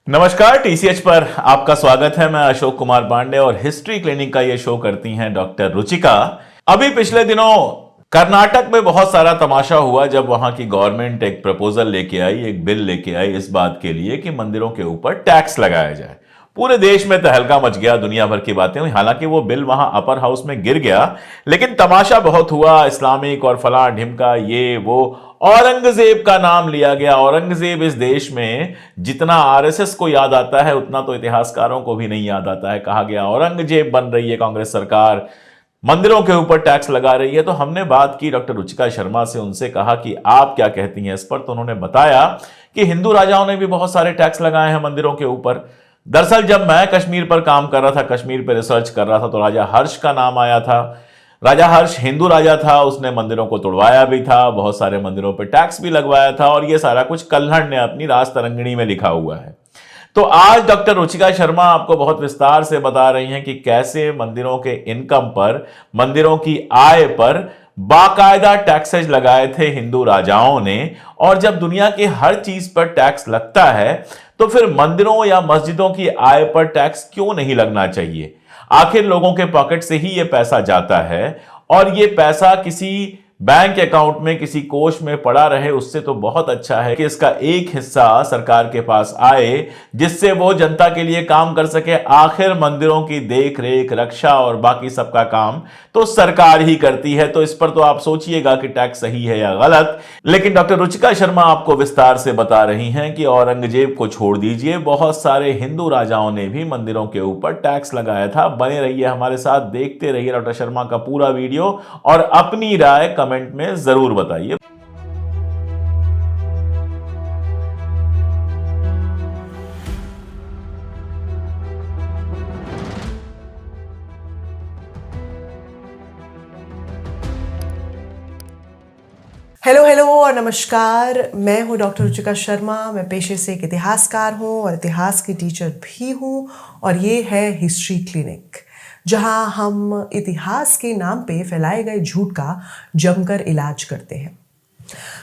नमस्कार, टीसीएच पर आपका स्वागत है। मैं अशोक कुमार पांडे और हिस्ट्री क्लिनिक का ये शो करती हैं डॉक्टर रुचिका। अभी पिछले दिनों कर्नाटक में बहुत सारा तमाशा हुआ जब वहां की गवर्नमेंट एक प्रपोजल लेके आई, एक बिल लेके आई इस बात के लिए कि मंदिरों के ऊपर टैक्स लगाया जाए। पूरे देश में तहलका मच गया, दुनिया भर की बातें हुई। हालांकि वो बिल वहां अपर हाउस में गिर गया, लेकिन तमाशा बहुत हुआ। इस्लामिक और फलां ढिमका ये वो, औरंगजेब का नाम लिया गया। औरंगजेब इस देश में जितना आरएसएस को याद आता है उतना तो इतिहासकारों को भी नहीं याद आता है। कहा गया औरंगजेब बन रही है कांग्रेस सरकार, मंदिरों के ऊपर टैक्स लगा रही है। तो हमने बात की डॉक्टर रुचिका शर्मा से, उनसे कहा कि आप क्या कहती हैं इस पर। तो उन्होंने बताया कि हिंदू राजाओं ने भी बहुत सारे टैक्स लगाए हैं मंदिरों के ऊपर। दरअसल जब मैं कश्मीर पर काम कर रहा था, कश्मीर पर रिसर्च कर रहा था, तो राजा हर्ष का नाम आया था। राजा हर्ष हिंदू राजा था, उसने मंदिरों को तोड़वाया भी था, बहुत सारे मंदिरों पर टैक्स भी लगवाया था, और ये सारा कुछ कल्हड़ ने अपनी राज तरंगिणी में लिखा हुआ है। तो आज डॉक्टर रुचिका शर्मा आपको बहुत विस्तार से बता रही हैं कि कैसे मंदिरों के इनकम पर, मंदिरों की आय पर बाकायदा टैक्सेज लगाए थे हिंदू राजाओं ने। और जब दुनिया की हर चीज पर टैक्स लगता है तो फिर मंदिरों या मस्जिदों की आय पर टैक्स क्यों नहीं लगना चाहिए। आखिर लोगों के पॉकेट से ही यह पैसा जाता है, और यह पैसा किसी बैंक अकाउंट में, किसी कोष में पड़ा रहे, उससे तो बहुत अच्छा है कि इसका एक हिस्सा सरकार के पास आए, जिससे वो जनता के लिए काम कर सके। आखिर मंदिरों की देख रेख, रक्षा और बाकी सबका काम तो सरकार ही करती है। तो इस पर तो आप सोचिएगा कि टैक्स सही है या गलत। लेकिन डॉक्टर रुचिका शर्मा आपको विस्तार से बता रही हैं कि औरंगजेब को छोड़ दीजिए, बहुत सारे हिंदू राजाओं ने भी मंदिरों के ऊपर टैक्स लगाया था। बने रहिए हमारे साथ, देखते रहिए डॉक्टर शर्मा का पूरा वीडियो और अपनी राय कमेंट में जरूर बताइए। हेलो हेलो और नमस्कार। मैं हूं डॉक्टर रुचिका शर्मा। मैं पेशे से एक इतिहासकार हूं और इतिहास की टीचर भी हूं, और ये है हिस्ट्री क्लिनिक, जहां हम इतिहास के नाम पे फैलाए गए झूठ का जमकर इलाज करते हैं।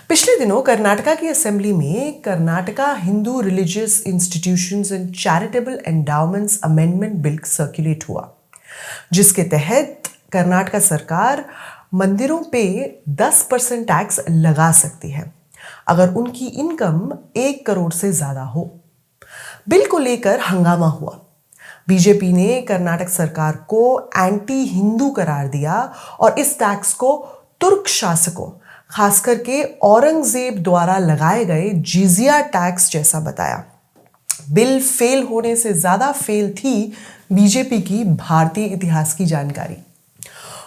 पिछले दिनों कर्नाटका की असेंबली में Karnataka Hindu religious institutions and charitable endowments amendment bill circulate हुआ, जिसके तहत कर्नाटका सरकार मंदिरों पे 10% टैक्स लगा सकती है अगर उनकी इनकम 1 करोड़ से ज्यादा हो। बिल को लेकर हंगामा हुआ। बीजेपी ने कर्नाटक सरकार को एंटी हिंदू करार दिया और इस टैक्स को तुर्क शासकों, खास करके औरंगजेब द्वारा लगाए गए जिजिया टैक्स जैसा बताया। बिल फेल होने से ज्यादा फेल थी बीजेपी की भारतीय इतिहास की जानकारी,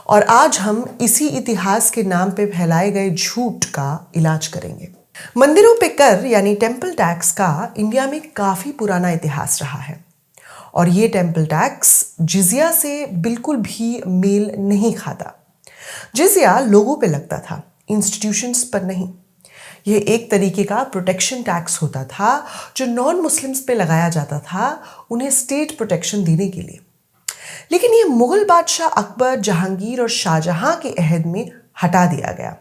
और आज हम इसी इतिहास के नाम पे फैलाए गए झूठ का इलाज करेंगे। मंदिरों पे कर यानी टेम्पल टैक्स का इंडिया में काफी पुराना इतिहास रहा है, और ये टेम्पल टैक्स जिजिया से बिल्कुल भी मेल नहीं खाता। जिजिया लोगों पे लगता था, इंस्टीट्यूशंस पर नहीं। यह एक तरीके का प्रोटेक्शन टैक्स होता था जो नॉन मुस्लिम्स पे लगाया जाता था, उन्हें स्टेट प्रोटेक्शन देने के लिए। लेकिन ये मुगल बादशाह अकबर, जहांगीर और शाहजहां के अहद में हटा दिया गया,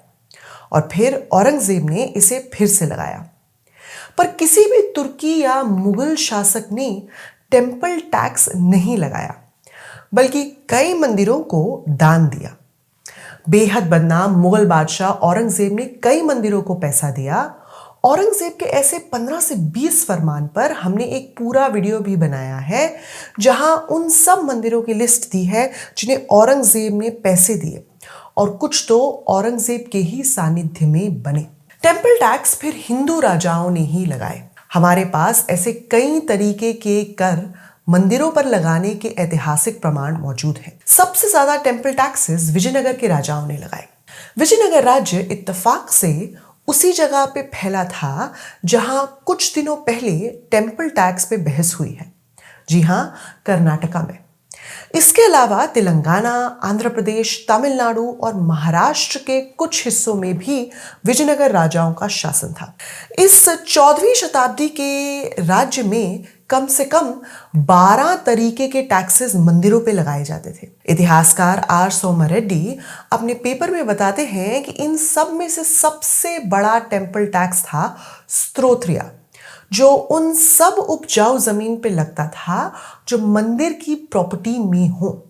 और फिर औरंगजेब ने इसे फिर से लगाया। पर किसी भी तुर्की या मुगल शासक ने टेम्पल टैक्स नहीं लगाया, बल्कि कई मंदिरों को दान दिया। बेहद बदनाम मुगल बादशाह औरंगजेब ने कई मंदिरों को पैसा दिया। औरंगजेब के ऐसे 15 से 20 फरमान पर हमने एक पूरा वीडियो भी बनाया है, जहां उन सब मंदिरों की लिस्ट दी है जिन्हें औरंगजेब ने पैसे दिए, और कुछ तो औरंगजेब के ही सानिध्य में बने। टेम्पल टैक्स फिर हिंदू राजाओं ने ही लगाए। हमारे पास ऐसे कई तरीके के कर मंदिरों पर लगाने के ऐतिहासिक प्रमाण मौजूद हैं। सबसे ज्यादा टेम्पल टैक्सेस विजयनगर के राजाओं ने लगाए। विजयनगर राज्य इत्तेफाक से उसी जगह पे फैला था जहां कुछ दिनों पहले टेम्पल टैक्स पे बहस हुई है। जी हां, कर्नाटका में। इसके अलावा तेलंगाना, आंध्र प्रदेश, तमिलनाडु और महाराष्ट्र के कुछ हिस्सों में भी विजयनगर राजाओं का शासन था। इस 14वीं शताब्दी के राज्य में कम से कम 12 तरीके के टैक्सेस मंदिरों पे लगाए जाते थे। इतिहासकार आर सोमारेड्डी अपने पेपर में बताते हैं कि इन सब में से सबसे बड़ा टेम्पल टैक्स था स्तोत्रिया, जो उन सब उपजाऊ जमीन पे लगता था जो मंदिर की प्रॉपर्टी में हो।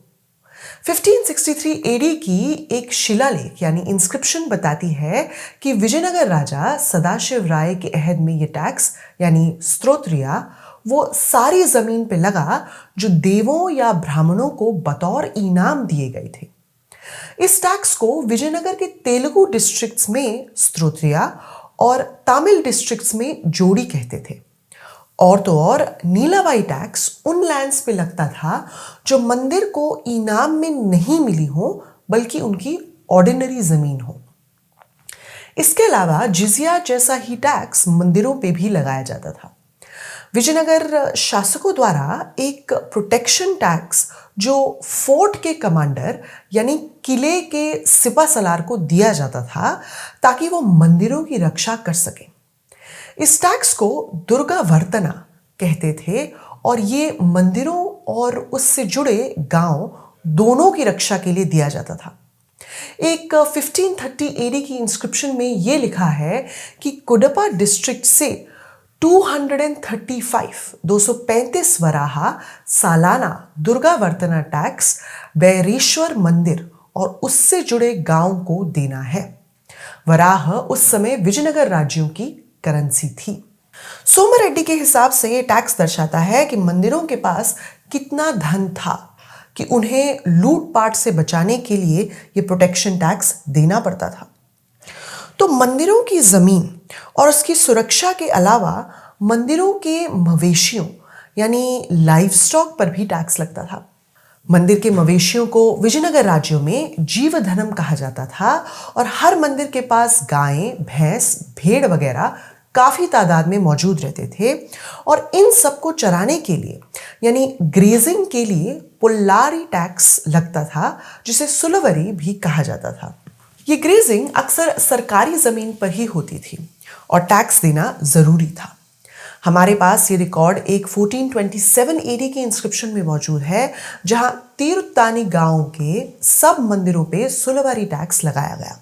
1563 एडी की एक शिलालेख यानी इंस्क्रिप्शन बताती है कि विजयनगर राजा सदाशिव राय के अहद में ये टैक्स यानी स्त्रोत्रिया वो सारी जमीन पे लगा जो देवों या ब्राह्मणों को बतौर इनाम दिए गए थे। इस टैक्स को विजयनगर के तेलुगु डिस्ट्रिक्ट्स में स्त्रोत्रिया और तमिल डिस्ट्रिक्ट्स में जोड़ी कहते थे। और तो और नीलावाई टैक्स उन लैंड्स पे लगता था जो मंदिर को इनाम में नहीं मिली हो बल्कि उनकी ऑर्डिनरी जमीन हो। इसके अलावा जिजिया जैसा ही टैक्स मंदिरों पे भी लगाया जाता था। विजयनगर शासकों द्वारा एक प्रोटेक्शन टैक्स जो फोर्ट के कमांडर यानी किले के सिपा सलार को दिया जाता था ताकि वो मंदिरों की रक्षा कर सके। इस टैक्स को दुर्गा वर्तना कहते थे और ये मंदिरों और उससे जुड़े गांव दोनों की रक्षा के लिए दिया जाता था। एक 1530 एडी की इंस्क्रिप्शन में ये लिखा है कि कुडपा डिस्ट्रिक्ट से 235 वराहा सालाना दुर्गा वर्तना टैक्स बैरेश्वर मंदिर और उससे जुड़े गांव को देना है। वराह उस समय विजयनगर राज्यों की करेंसी थी। सोमरेड्डी के हिसाब से ये टैक्स दर्शाता है कि मंदिरों के पास कितना धन था कि उन्हें लूटपाट से बचाने के लिए ये प्रोटेक्शन टैक्स देना पड़ता था। तो मंदिरों की जमीन और उसकी सुरक्षा के अलावा मंदिरों के मवेशियों यानी लाइव स्टॉक पर भी टैक्स लगता था। मंदिर के मवेशियों को विजयनगर राज्यों में जीवधनम कहा जाता था और हर मंदिर के पास गायें, भैंस, भेड़ वगैरह काफी तादाद में मौजूद रहते थे और इन सबको चराने के लिए यानी ग्रेजिंग के लिए पुल्लारी टैक्स लगता था जिसे सुलवरी भी कहा जाता था। ये ग्रेजिंग अक्सर सरकारी जमीन पर ही होती थी और टैक्स देना जरूरी था। हमारे पास ये रिकॉर्ड एक 1427 एडी के इंस्क्रिप्शन में मौजूद है जहां तीरुत्तानी गांव के सब मंदिरों पे सुलवारी टैक्स लगाया गया।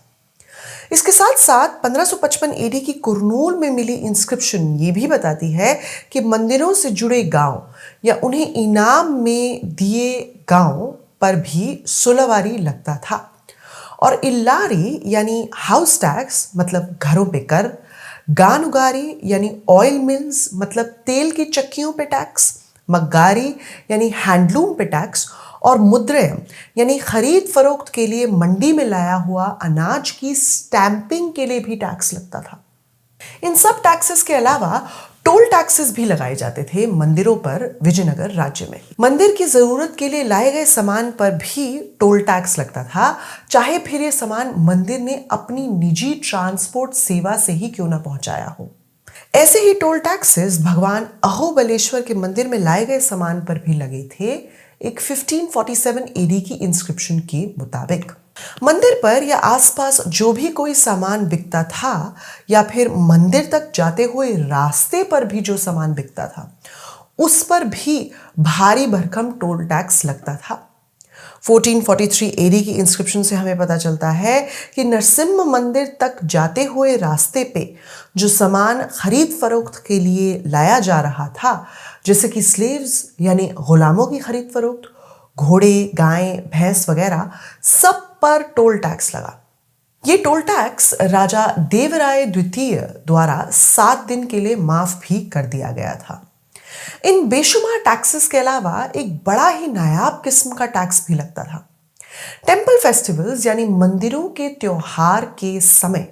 इसके साथ साथ 1555 एडी की कुरनूल में मिली इंस्क्रिप्शन ये भी बताती है कि मंदिरों से जुड़े गांव या उन्हें इनाम में दिए गांव पर भी सुलवारी लगता था। और इल्लारी यानी हाउस टैक्स मतलब घरों पे कर, गानुगारी यानी ऑयल मिल्स मतलब तेल की चक्कियों पे टैक्स, मग्गारी यानी हैंडलूम पे टैक्स और मुद्रयम यानी खरीद फरोख्त के लिए मंडी में लाया हुआ अनाज की स्टैंपिंग के लिए भी टैक्स लगता था। इन सब टैक्सेस के अलावा टोल टैक्सेस भी लगाए जाते थे मंदिरों पर विजयनगर राज्य में। मंदिर की जरूरत के लिए लाए गए सामान पर भी टोल टैक्स लगता था, चाहे फिर ये सामान मंदिर ने अपनी निजी ट्रांसपोर्ट सेवा से ही क्यों ना पहुंचाया हो। ऐसे ही टोल टैक्सेस भगवान अहोबलेश्वर के मंदिर में लाए गए सामान पर भी लगे थे एक 1547 एडी की इंस्क्रिप्शन के मुताबिक। मंदिर पर या आसपास जो भी कोई सामान बिकता था या फिर मंदिर तक जाते हुए रास्ते पर भी जो सामान बिकता था उस पर भी भारी भरकम टोल टैक्स लगता था। 1443 एडी की इंस्क्रिप्शन से हमें पता चलता है कि नरसिम्हा मंदिर तक जाते हुए रास्ते पे जो सामान खरीद फरोख्त के लिए लाया जा रहा था जैसे कि स्लेव्स यानी गुलामों की खरीद फरोख्त, घोड़े, गायें, भैंस वगैरह सब पर टोल टैक्स लगा। ये टोल टैक्स राजा देवराय द्वितीय द्वारा 7 दिन के लिए माफ भी कर दिया गया था। इन बेशुमार टैक्सेस के अलावा एक बड़ा ही नायाब किस्म का टैक्स भी लगता था। टेम्पल फेस्टिवल्स यानी मंदिरों के त्योहार के समय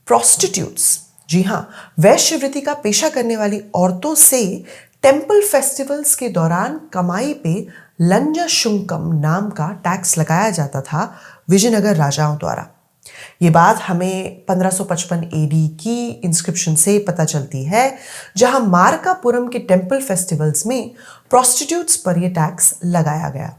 प्रोस्टिट्यूट्स, जी हाँ, वैश्यवृत्ति का पेशा करने वाली औरतों से टेम्पल फेस्टिवल्स के दौरान कमाई पे लंजा शुंकम नाम का टैक्स लगाया जाता था विजयनगर राजाओं द्वारा। ये बात हमें 1555 एडी की इंस्क्रिप्शन से पता चलती है जहां मार्कापुरम के टेम्पल फेस्टिवल्स में प्रोस्टिट्यूट्स पर यह टैक्स लगाया गया।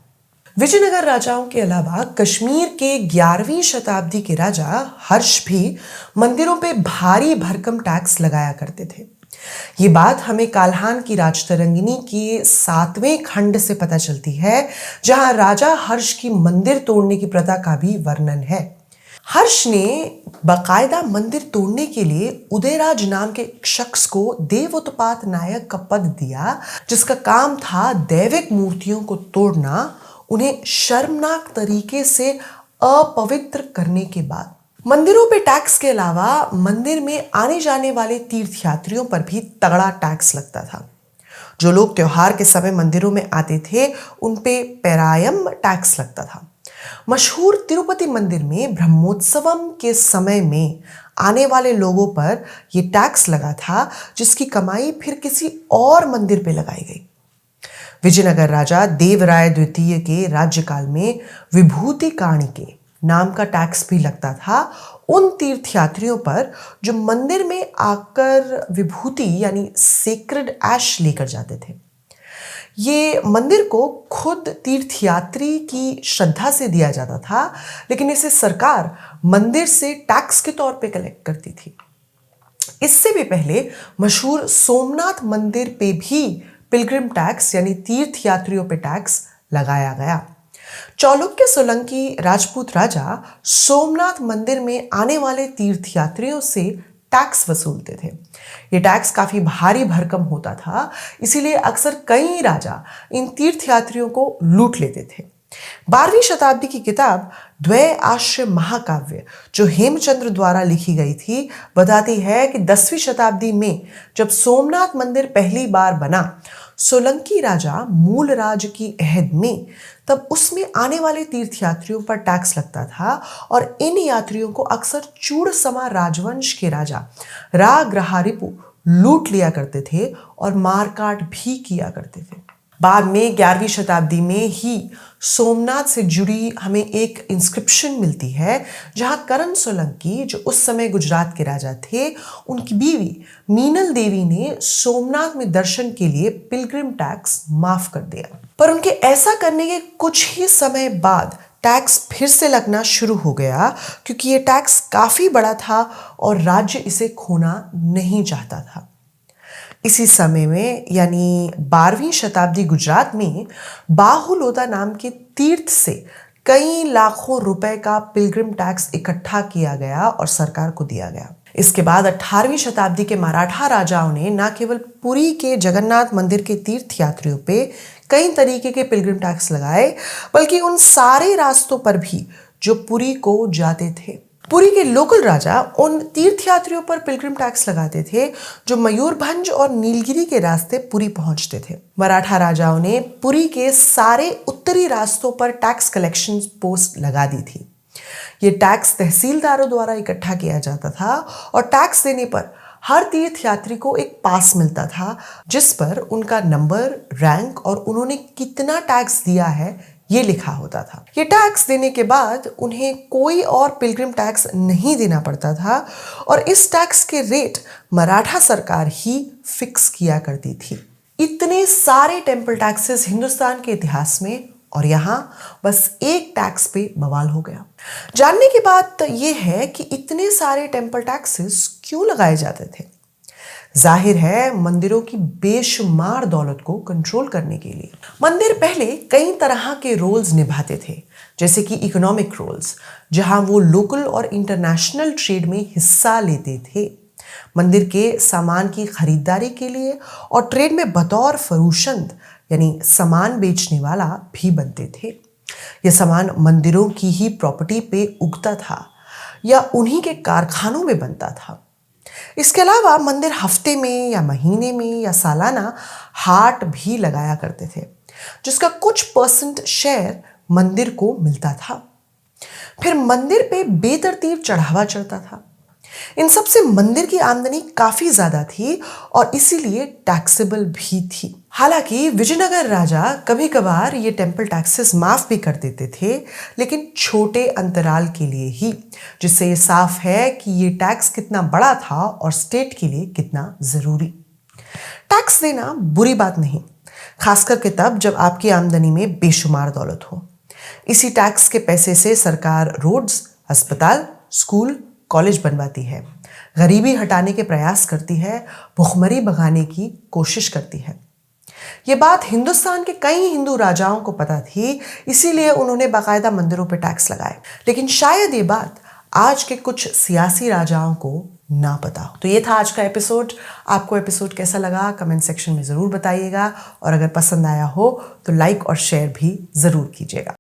विजयनगर राजाओं के अलावा कश्मीर के 11वीं शताब्दी के राजा हर्ष भी मंदिरों पे भारी भरकम टैक्स लगाया करते थे। ये बात हमें काल्हान की राजतरंगिनी के 7वें खंड से पता चलती है जहां राजा हर्ष की मंदिर तोड़ने की प्रथा का भी वर्णन है। हर्ष ने बाकायदा मंदिर तोड़ने के लिए उदयराज नाम के एक शख्स को देवोत्पात नायक का पद दिया, जिसका काम था दैविक मूर्तियों को तोड़ना, उन्हें शर्मनाक तरीके से अपवित्र करने के बाद। मंदिरों पे टैक्स के अलावा मंदिर में आने जाने वाले तीर्थयात्रियों पर भी तगड़ा टैक्स लगता था। जो लोग त्योहार के समय मंदिरों में आते थे उन पे पेरायम टैक्स लगता था। मशहूर तिरुपति मंदिर में ब्रह्मोत्सवम के समय में आने वाले लोगों पर यह टैक्स लगा था, जिसकी कमाई फिर किसी और मंदिर पे लगाई गई। विजयनगर राजा देवराय द्वितीय के राज्यकाल में विभूति काणिके नाम का टैक्स भी लगता था उन तीर्थयात्रियों पर जो मंदिर में आकर विभूति यानी सेक्रेड ऐश लेकर जाते थे। ये मंदिर को खुद तीर्थयात्री की श्रद्धा से दिया जाता था, लेकिन इसे सरकार मंदिर से टैक्स के तौर पे कलेक्ट करती थी। इससे भी पहले मशहूर सोमनाथ मंदिर पे भी पिलग्रिम टैक्स यानी तीर्थयात्रियों पे टैक्स लगाया गया। चालुक्य सोलंकी राजपूत राजा सोमनाथ मंदिर में आने वाले तीर्थयात्रियों से टैक्स वसूलते थे। ये टैक्स काफी भारी भरकम होता था, इसीलिए अक्सर कई राजा इन तीर्थयात्रियों को लूट लेते थे। 12वीं शताब्दी की किताब द्वय आश्रय महाकाव्य जो हेमचंद्र द्वारा लिखी गई थी बताती है कि 10वीं शताब्दी में जब सोमनाथ मंदिर पहली बार बना सोलंकी राजा मूलराज की अहद में, तब उसमें आने वाले तीर्थयात्रियों पर टैक्स लगता था और इन यात्रियों को अक्सर चूड़समा राजवंश के राजा राग्रहारिपु लूट लिया करते थे और मारकाट भी किया करते थे। बाद में 11वीं शताब्दी में ही सोमनाथ से जुड़ी हमें एक इंस्क्रिप्शन मिलती है, जहां करण सोलंकी जो उस समय गुजरात के राजा थे, उनकी बीवी मीनल देवी ने सोमनाथ में दर्शन के लिए पिलग्रिम टैक्स माफ कर दिया। पर उनके ऐसा करने के कुछ ही समय बाद टैक्स फिर से लगना शुरू हो गया, क्योंकि ये टैक्स काफी बड़ा था और राज्य इसे खोना नहीं चाहता था। इसी समय में यानी 12वीं शताब्दी गुजरात में बाहुलोदा नाम के तीर्थ से कई लाखों रुपए का पिलग्रिम टैक्स इकट्ठा किया गया और सरकार को दिया गया। इसके बाद 18वीं शताब्दी के मराठा राजाओं ने न केवल पुरी के जगन्नाथ मंदिर के तीर्थयात्रियों पे कई तरीके के पिलग्रिम टैक्स लगाए, बल्कि उन सारे रास्तों पर भी जो पुरी को जाते थे। पुरी के लोकल राजा उन तीर्थयात्रियों पर पिलग्रिम टैक्स लगाते थे जो मयूरभंज और नीलगिरी के रास्ते पुरी पहुंचते थे। मराठा राजाओं ने पुरी के सारे उत्तरी रास्तों पर टैक्स कलेक्शन पोस्ट लगा दी थी। ये टैक्स तहसीलदारों द्वारा इकट्ठा किया जाता था और टैक्स देने पर हर तीर्थयात्री को एक पास मिलता था, जिस पर उनका नंबर, रैंक और उन्होंने कितना टैक्स दिया है ये लिखा होता था। ये टैक्स देने के बाद उन्हें कोई और पिलग्रिम टैक्स नहीं देना पड़ता था और इस टैक्स के रेट मराठा सरकार ही फिक्स किया करती थी। इतने सारे टेम्पल टैक्सेस हिंदुस्तान के इतिहास में, और यहाँ बस एक टैक्स पे बवाल हो गया। जानने की बात यह है कि इतने सारे टेम्पल टैक्सेस क्यों लगाए जाते थे। जाहिर है मंदिरों की बेशुमार दौलत को कंट्रोल करने के लिए। मंदिर पहले कई तरह के रोल्स निभाते थे, जैसे कि इकोनॉमिक रोल्स, जहां वो लोकल और इंटरनेशनल ट्रेड में हिस्सा लेते थे। मंदिर के सामान की खरीदारी के लिए और ट्रेड में बतौर फरोशंद यानी सामान बेचने वाला भी बनते थे। यह सामान मंदिरों की ही प्रॉपर्टी पे उगता था या उन्हीं के कारखानों में बनता था। इसके अलावा मंदिर हफ्ते में या महीने में या सालाना हाट भी लगाया करते थे, जिसका कुछ % शेयर मंदिर को मिलता था। फिर मंदिर पे बेतरतीब चढ़ावा चढ़ता था। इन सब से मंदिर की आमदनी काफी ज्यादा थी और इसीलिए टैक्सेबल भी थी। हालांकि विजयनगर राजा कभी कभार ये टेम्पल टैक्सेस माफ भी कर देते थे, लेकिन छोटे अंतराल के लिए ही, जिससे ये साफ है कि ये टैक्स कितना बड़ा था और स्टेट के लिए कितना जरूरी। टैक्स देना बुरी बात नहीं, खास करके तब जब आपकी आमदनी में बेशुमार दौलत हो। इसी टैक्स के पैसे से सरकार रोड्स, अस्पताल, स्कूल, कॉलेज बनवाती है, गरीबी हटाने के प्रयास करती है, भुखमरी भगाने की कोशिश करती है। ये बात हिंदुस्तान के कई हिंदू राजाओं को पता थी, इसीलिए उन्होंने बाकायदा मंदिरों पर टैक्स लगाए। लेकिन शायद ये बात आज के कुछ सियासी राजाओं को ना पता हो। तो ये था आज का एपिसोड। आपको एपिसोड कैसा लगा कमेंट सेक्शन में ज़रूर बताइएगा, और अगर पसंद आया हो तो लाइक और शेयर भी ज़रूर कीजिएगा।